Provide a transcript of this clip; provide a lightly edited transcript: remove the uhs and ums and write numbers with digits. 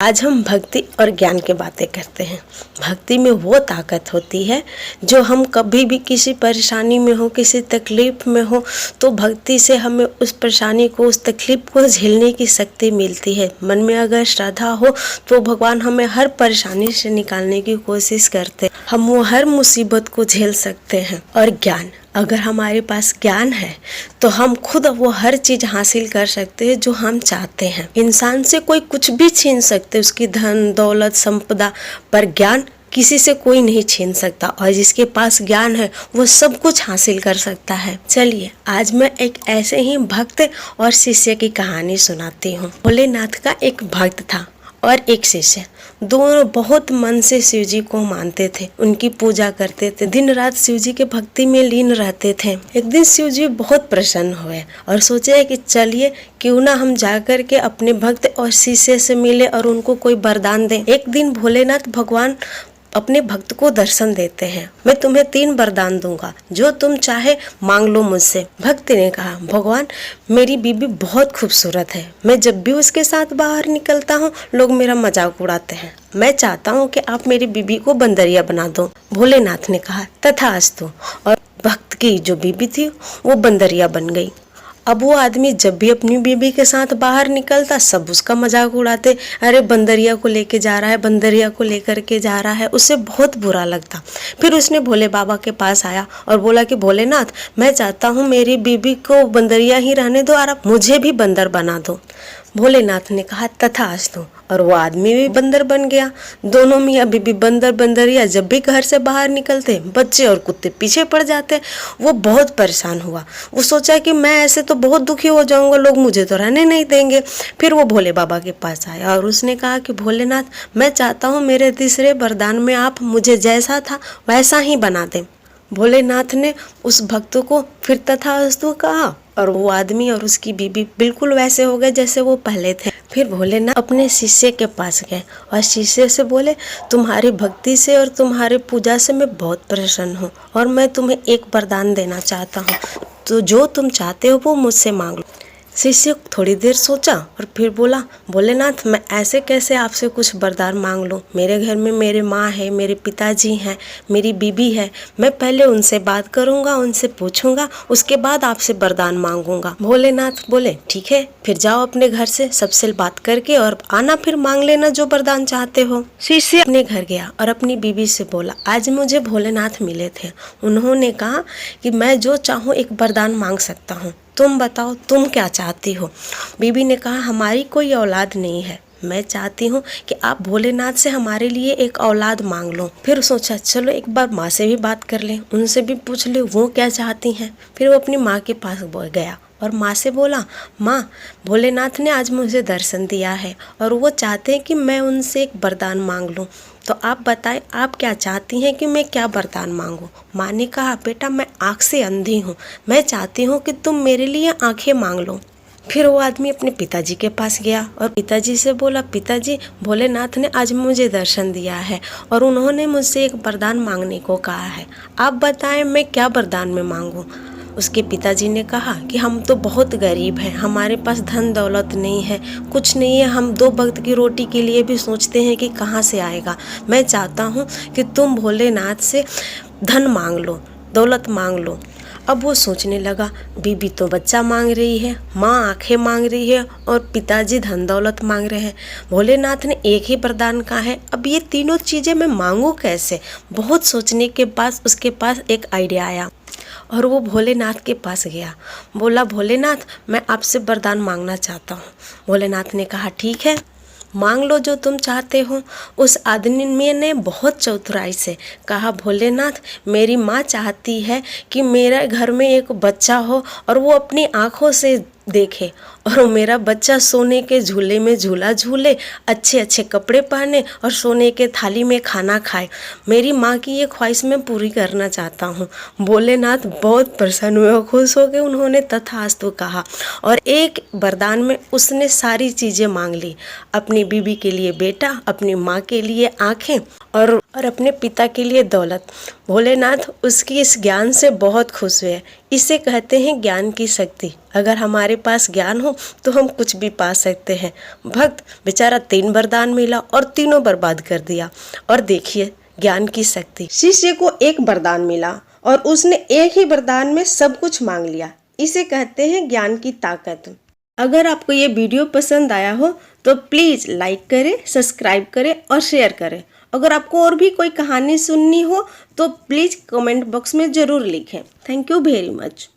आज हम भक्ति और ज्ञान की बातें करते हैं। भक्ति में वो ताकत होती है जो हम कभी भी किसी परेशानी में हो, किसी तकलीफ में हो, तो भक्ति से हमें उस परेशानी को, उस तकलीफ को झेलने की शक्ति मिलती है। मन में अगर श्रद्धा हो तो भगवान हमें हर परेशानी से निकालने की कोशिश करते हैं। हम वो हर मुसीबत को झेल सकते हैं। और ज्ञान, अगर हमारे पास ज्ञान है तो हम खुद वो हर चीज हासिल कर सकते हैं जो हम चाहते हैं। इंसान से कोई कुछ भी छीन सकते, उसकी धन दौलत संपदा, पर ज्ञान किसी से कोई नहीं छीन सकता। और जिसके पास ज्ञान है वो सब कुछ हासिल कर सकता है। चलिए आज मैं एक ऐसे ही भक्त और शिष्य की कहानी सुनाती हूँ। भोलेनाथ का एक भक्त था और एक शिष्य। दोनों बहुत मन से शिव जी को मानते थे, उनकी पूजा करते थे, दिन रात शिव जी के भक्ति में लीन रहते थे। एक दिन शिव जी बहुत प्रसन्न हुए और सोचे कि चलिए क्यों ना हम जाकर के अपने भक्त और शिष्य से मिले और उनको कोई वरदान दें। एक दिन भोलेनाथ भगवान अपने भक्त को दर्शन देते हैं। मैं तुम्हें 3 वरदान दूंगा, जो तुम चाहे मांग लो मुझसे। भक्त ने कहा, भगवान मेरी बीबी बहुत खूबसूरत है, मैं जब भी उसके साथ बाहर निकलता हूँ लोग मेरा मजाक उड़ाते हैं। मैं चाहता हूँ कि आप मेरी बीबी को बंदरिया बना दो। भोलेनाथ ने कहा, तथास्तु। और भक्त की जो बीबी थी वो बंदरिया बन गई। अब वो आदमी जब भी अपनी बीबी के साथ बाहर निकलता सब उसका मजाक उड़ाते, अरे बंदरिया को लेके जा रहा है, बंदरिया को लेकर के जा रहा है। उसे बहुत बुरा लगता। फिर उसने भोले बाबा के पास आया और बोला कि भोलेनाथ मैं चाहता हूँ मेरी बीबी को बंदरिया ही रहने दो और आप मुझे भी बंदर बना दो। भोलेनाथ ने कहा, तथास्तु। और वो आदमी भी बंदर बन गया। दोनों मियाँ बीबी बंदर बंदरिया जब भी घर से बाहर निकलते बच्चे और कुत्ते पीछे पड़ जाते। वो बहुत परेशान हुआ। वो सोचा कि मैं ऐसे तो बहुत दुखी हो जाऊंगा, लोग मुझे तो रहने नहीं देंगे। फिर वो भोले बाबा के पास आया और उसने कहा कि भोलेनाथ मैं चाहता हूँ मेरे तीसरे वरदान में आप मुझे जैसा था वैसा ही बना दें। भोलेनाथ ने उस भक्त को फिर तथास्तु कहा और वो आदमी और उसकी बीबी बिल्कुल वैसे हो गए जैसे वो पहले थे। फिर भोलेनाथ अपने शिष्य के पास गए और शिष्य से बोले, तुम्हारी भक्ति से और तुम्हारी पूजा से मैं बहुत प्रसन्न हूँ और मैं तुम्हें एक वरदान देना चाहता हूँ, तो जो तुम चाहते हो वो मुझसे मांग लो। शिष्य थोड़ी देर सोचा और फिर बोला, भोलेनाथ मैं ऐसे कैसे आपसे कुछ वरदान मांग लूँ। मेरे घर में मेरे माँ है, मेरे पिताजी हैं, मेरी बीबी है। मैं पहले उनसे बात करूँगा, उनसे पूछूंगा, उसके बाद आपसे वरदान मांगूंगा। भोलेनाथ बोले, ठीक है, फिर जाओ अपने घर से सबसे बात करके और आना, फिर मांग लेना जो वरदान चाहते हो। शिष्य अपने घर गया और अपनी बीबी से बोला, आज मुझे भोलेनाथ मिले थे, उन्होंने कहा कि मैं जो चाहूँ एक वरदान मांग सकता हूँ, तुम बताओ तुम क्या चाहती हो। बीबी ने कहा, हमारी कोई औलाद नहीं है, मैं चाहती हूँ कि आप भोलेनाथ से हमारे लिए एक औलाद मांग लो। फिर सोचा चलो एक बार माँ से भी बात कर लें, उनसे भी पूछ ले वो क्या चाहती हैं। फिर वो अपनी माँ के पास गया और माँ से बोला, माँ भोलेनाथ ने आज मुझे दर्शन दिया है और वो चाहते हैं कि मैं उनसे एक वरदान मांग लूँ, तो आप बताएं आप क्या चाहती हैं कि मैं क्या वरदान मांगूं। माँ ने कहा, बेटा मैं आँख से अंधी हूँ, मैं चाहती हूँ कि तुम मेरे लिए आँखें मांग लो। फिर वो आदमी अपने पिताजी के पास गया और पिताजी से बोला, पिताजी भोलेनाथ ने आज मुझे दर्शन दिया है और उन्होंने मुझसे एक वरदान मांगने को कहा है, आप बताएं मैं क्या वरदान में मांगूं। उसके पिताजी ने कहा कि हम तो बहुत गरीब हैं, हमारे पास धन दौलत नहीं है, कुछ नहीं है, हम 2 वक्त की रोटी के लिए भी सोचते हैं कि कहाँ से आएगा। मैं चाहता हूँ कि तुम भोलेनाथ से धन मांग लो, दौलत मांग लो। अब वो सोचने लगा, बीबी तो बच्चा मांग रही है, माँ आंखें मांग रही है और पिताजी धन दौलत मांग रहे हैं। भोलेनाथ ने एक ही वरदान कहा है, अब ये तीनों चीज़ें मैं मांगूँ कैसे। बहुत सोचने के बाद उसके पास एक आइडिया आया और वो भोलेनाथ के पास गया। बोला, भोलेनाथ मैं आपसे वरदान मांगना चाहता हूँ। भोलेनाथ ने कहा, ठीक है मांग लो जो तुम चाहते हो। उस आदमी ने बहुत चतुराई से कहा, भोलेनाथ मेरी माँ चाहती है कि मेरे घर में एक बच्चा हो और वो अपनी आँखों से देखे और मेरा बच्चा सोने के झूले में झूला झूले, अच्छे अच्छे कपड़े पहने और सोने के थाली में खाना खाए। मेरी माँ की ये ख्वाहिश मैं पूरी करना चाहता हूँ। भोलेनाथ बहुत प्रसन्न हुए और खुश हो गए। उन्होंने तथास्तु कहा और एक वरदान में उसने सारी चीज़ें मांग ली, अपनी बीबी के लिए बेटा, अपनी माँ के लिए आँखें और अपने पिता के लिए दौलत। भोलेनाथ उसकी इस ज्ञान से बहुत खुश हुए। इसे कहते हैं ज्ञान की शक्ति। अगर हमारे पास ज्ञान हो तो हम कुछ भी पा सकते हैं। भक्त बेचारा 3 वरदान मिला और तीनों बर्बाद कर दिया। और देखिए ज्ञान की शक्ति। शिष्य को एक वरदान मिला और उसने एक ही वरदान में सब कुछ मांग लिया। इसे कहते हैं ज्ञान की ताकत। अगर आपको ये वीडियो पसंद आया हो तो प्लीज़ लाइक करें, सब्सक्राइब करें और शेयर करें। अगर आपको और भी कोई कहानी सुननी हो तो प्लीज़ कमेंट बॉक्स में ज़रूर लिखें। Thank you very much.